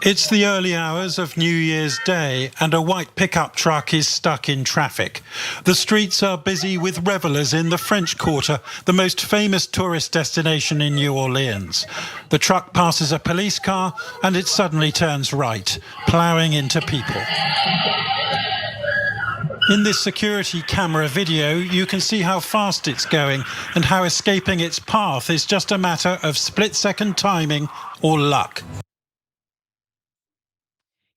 It's the early hours of New Year's Day and a white pickup truck is stuck in traffic. The streets are busy with revelers in the French Quarter, the most famous tourist destination in New Orleans. The truck passes a police car and it suddenly turns right, ploughing into people. In this security camera video, you can see how fast it's going and how escaping its path is just a matter of split-second timing or luck.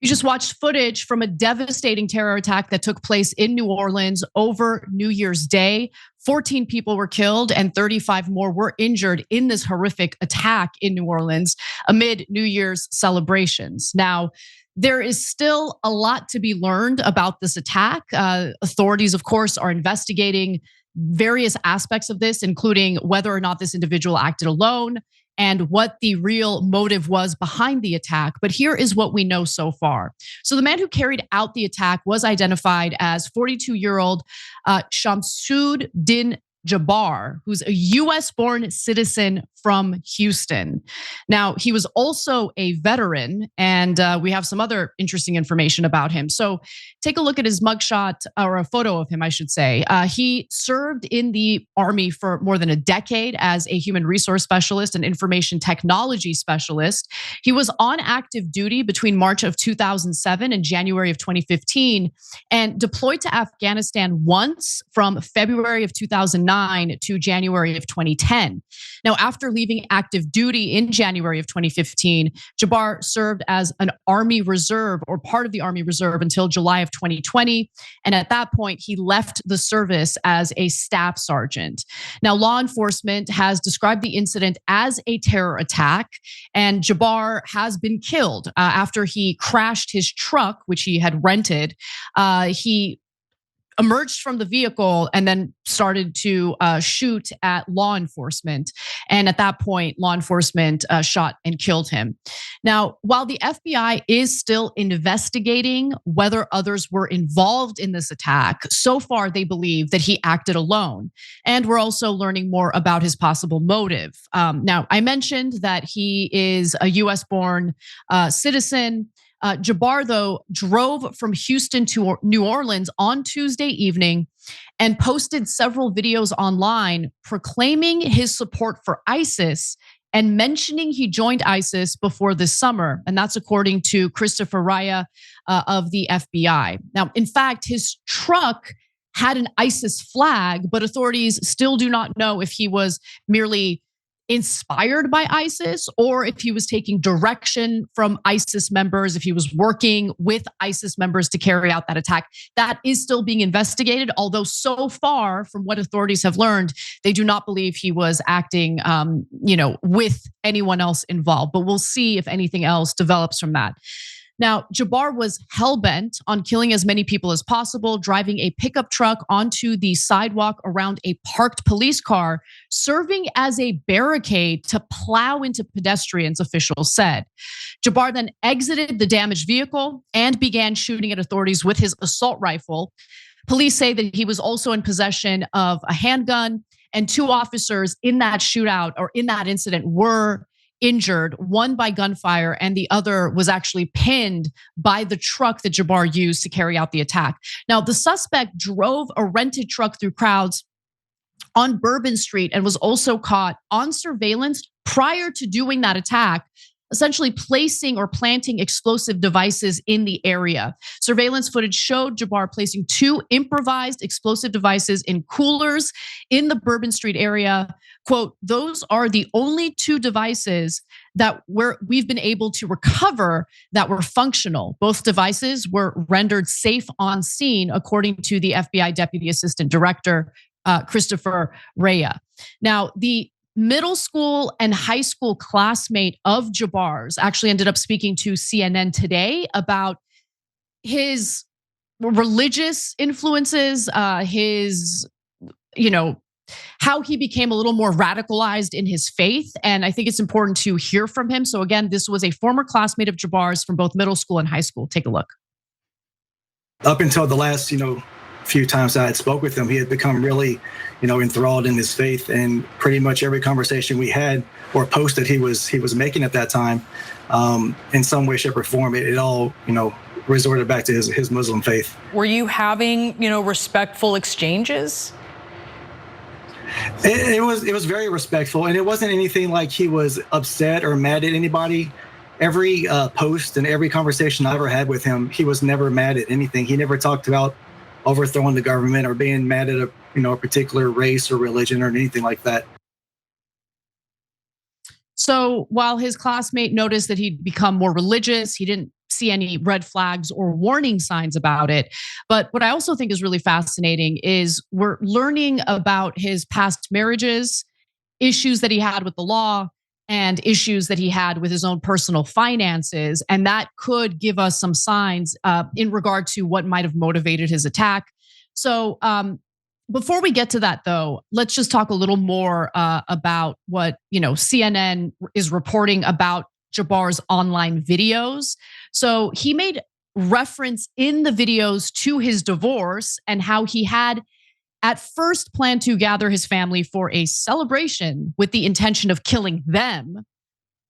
You just watched footage from a devastating terror attack that took place in New Orleans over New Year's Day. 14 people were killed and 35 more were injured in this horrific attack in New Orleans amid New Year's celebrations. Now, there is still a lot to be learned about this attack. Authorities, of course, are investigating various aspects of this, including whether or not this individual acted alone and what the real motive was behind the attack. But here is what we know so far. So the man who carried out the attack was identified as 42-year-old Shamsud-Din, who's a US-born citizen from Houston. Now, he was also a veteran, and we have some other interesting information about him. So take a look at his mugshot, or a photo of him, I should say. He served in the Army for more than a decade as a human resource specialist and information technology specialist. He was on active duty between March of 2007 and January of 2015, and deployed to Afghanistan once from February of 2009 to January of 2010. Now, after leaving active duty in January of 2015, Jabbar served as an Army Reserve or part of the Army Reserve until July of 2020. And at that point, he left the service as a staff sergeant. Now, law enforcement has described the incident as a terror attack, and Jabbar has been killed after he crashed his truck, which he had rented. He emerged from the vehicle and then started to shoot at law enforcement. And at that point, law enforcement shot and killed him. Now, while the FBI is still investigating whether others were involved in this attack, so far they believe that he acted alone. And we're also learning more about his possible motive. Now, I mentioned that he is a US-born citizen. Jabbar, though, drove from Houston to New Orleans on Tuesday evening and posted several videos online proclaiming his support for ISIS and mentioning he joined ISIS before this summer. And that's according to Christopher Raya of the FBI. Now, in fact, his truck had an ISIS flag, but authorities still do not know if he was merely inspired by ISIS or if he was taking direction from ISIS members, if he was working with ISIS members to carry out that attack. That is still being investigated, although so far from what authorities have learned, they do not believe he was acting with anyone else involved. But we'll see if anything else develops from that. Now, Jabbar was hell-bent on killing as many people as possible, driving a pickup truck onto the sidewalk around a parked police car, serving as a barricade to plow into pedestrians, officials said. Jabbar then exited the damaged vehicle and began shooting at authorities with his assault rifle. Police say that he was also in possession of a handgun, and two officers in that shootout or in that incident were injured, one by gunfire and the other was actually pinned by the truck that Jabbar used to carry out the attack. Now, the suspect drove a rented truck through crowds on Bourbon Street and was also caught on surveillance prior to doing that attack, essentially placing or planting explosive devices in the area. Surveillance footage showed Jabbar placing two improvised explosive devices in coolers in the Bourbon Street area. Quote, "Those are the only two devices that we've been able to recover that were functional. Both devices were rendered safe on scene," according to the FBI Deputy Assistant Director, Christopher Raya. Now, the middle school and high school classmate of Jabbar's actually ended up speaking to CNN today about his religious influences, how he became a little more radicalized in his faith. And I think it's important to hear from him. So again, this was a former classmate of Jabbar's from both middle school and high school. Take a look. Up until the last, few times I had spoke with him, he had become really, enthralled in his faith, and pretty much every conversation we had or post that he was making at that time in some way, shape, or form, it all, resorted back to his Muslim faith. Were you having, respectful exchanges? It was very respectful, and it wasn't anything like he was upset or mad at anybody. Every post and every conversation I ever had with him, he was never mad at anything. He never talked about overthrowing the government or being mad at a particular race or religion or anything like that. So while his classmate noticed that he'd become more religious, he didn't see any red flags or warning signs about it. But what I also think is really fascinating is we're learning about his past marriages, issues that he had with the law, and issues that he had with his own personal finances. And that could give us some signs in regard to what might have motivated his attack. So before we get to that, though, let's just talk a little more about what CNN is reporting about Jabbar's online videos. So he made reference in the videos to his divorce and how he had at first planned to gather his family for a celebration with the intention of killing them.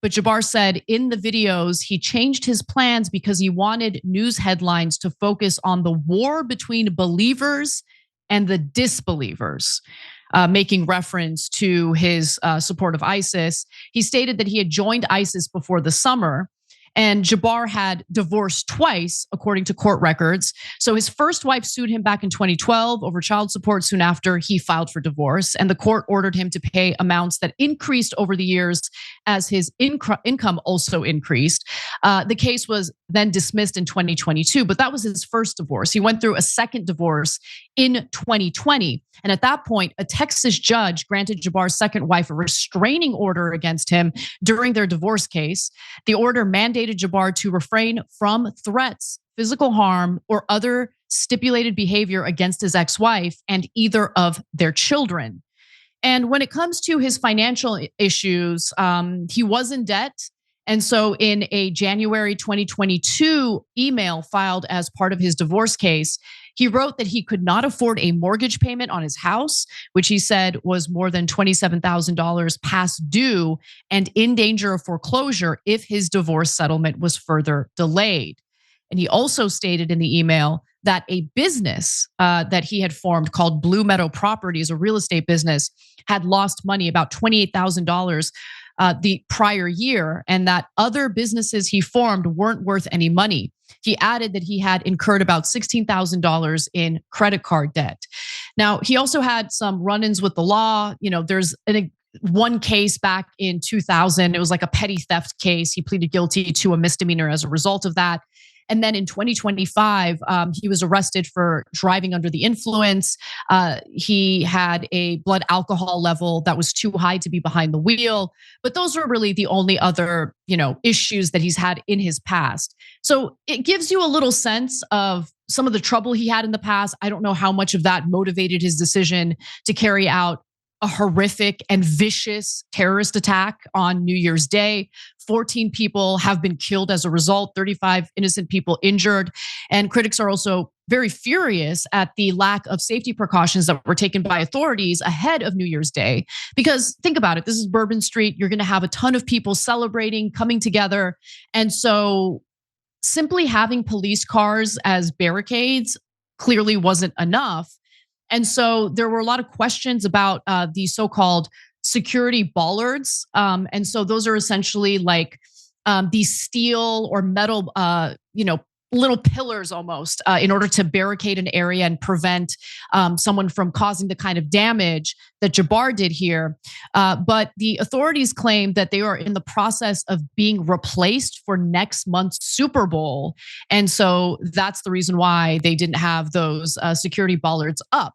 But Jabbar said in the videos, he changed his plans because he wanted news headlines to focus on the war between believers and the disbelievers, making reference to his support of ISIS. He stated that he had joined ISIS before the summer, and Jabbar had divorced twice, according to court records. So his first wife sued him back in 2012 over child support soon after he filed for divorce. And the court ordered him to pay amounts that increased over the years as his income also increased. The case was then dismissed in 2022, but that was his first divorce. He went through a second divorce in 2020. And at that point, a Texas judge granted Jabbar's second wife a restraining order against him during their divorce case. The order mandated Jabbar to refrain from threats, physical harm, or other stipulated behavior against his ex-wife and either of their children. And when it comes to his financial issues, he was in debt. And so in a January 2022 email filed as part of his divorce case, he wrote that he could not afford a mortgage payment on his house, which he said was more than $27,000 past due and in danger of foreclosure if his divorce settlement was further delayed. And he also stated in the email that a business that he had formed called Blue Meadow Properties, a real estate business, had lost money, about $28,000 the prior year, and that other businesses he formed weren't worth any money. He added that he had incurred about $16,000 in credit card debt. Now, he also had some run-ins with the law. There's one case back in 2000. It was like a petty theft case. He pleaded guilty to a misdemeanor as a result of that. And then in 2025, he was arrested for driving under the influence. He had a blood alcohol level that was too high to be behind the wheel. But those were really the only other, issues that he's had in his past. So it gives you a little sense of some of the trouble he had in the past. I don't know how much of that motivated his decision to carry out a horrific and vicious terrorist attack on New Year's Day. 14 people have been killed as a result, 35 innocent people injured. And critics are also very furious at the lack of safety precautions that were taken by authorities ahead of New Year's Day. Because think about it, this is Bourbon Street. You're going to have a ton of people celebrating, coming together. And so simply having police cars as barricades clearly wasn't enough. And so there were a lot of questions about the so-called security bollards. And so those are essentially like these steel or metal, little pillars almost in order to barricade an area and prevent someone from causing the kind of damage that Jabbar did here. But the authorities claim that they are in the process of being replaced for next month's Super Bowl. And so that's the reason why they didn't have those security bollards up,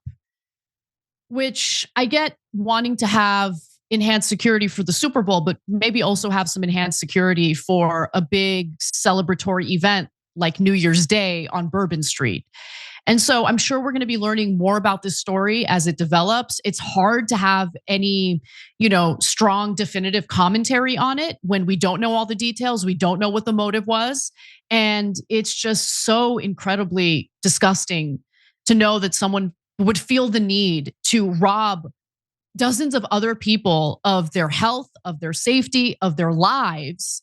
which I get wanting to have enhanced security for the Super Bowl, but maybe also have some enhanced security for a big celebratory event like New Year's Day on Bourbon Street. And so I'm sure we're going to be learning more about this story as it develops. It's hard to have any, strong definitive commentary on it when we don't know all the details. We don't know what the motive was. And it's just so incredibly disgusting to know that someone would feel the need to rob dozens of other people of their health, of their safety, of their lives,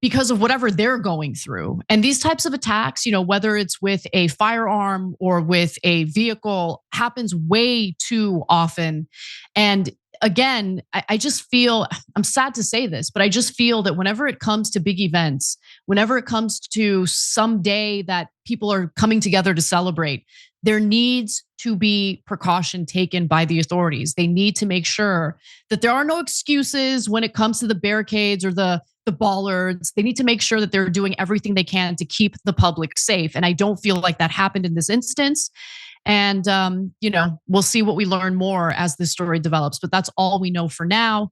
because of whatever they're going through. And these types of attacks, whether it's with a firearm or with a vehicle, happens way too often. And again, I just feel, I'm sad to say this, but I just feel that whenever it comes to big events, whenever it comes to some day that people are coming together to celebrate, there needs to be precaution taken by the authorities. They need to make sure that there are no excuses when it comes to the barricades or the bollards. They need to make sure that they're doing everything they can to keep the public safe. And I don't feel like that happened in this instance. And, we'll see what we learn more as this story develops. But that's all we know for now.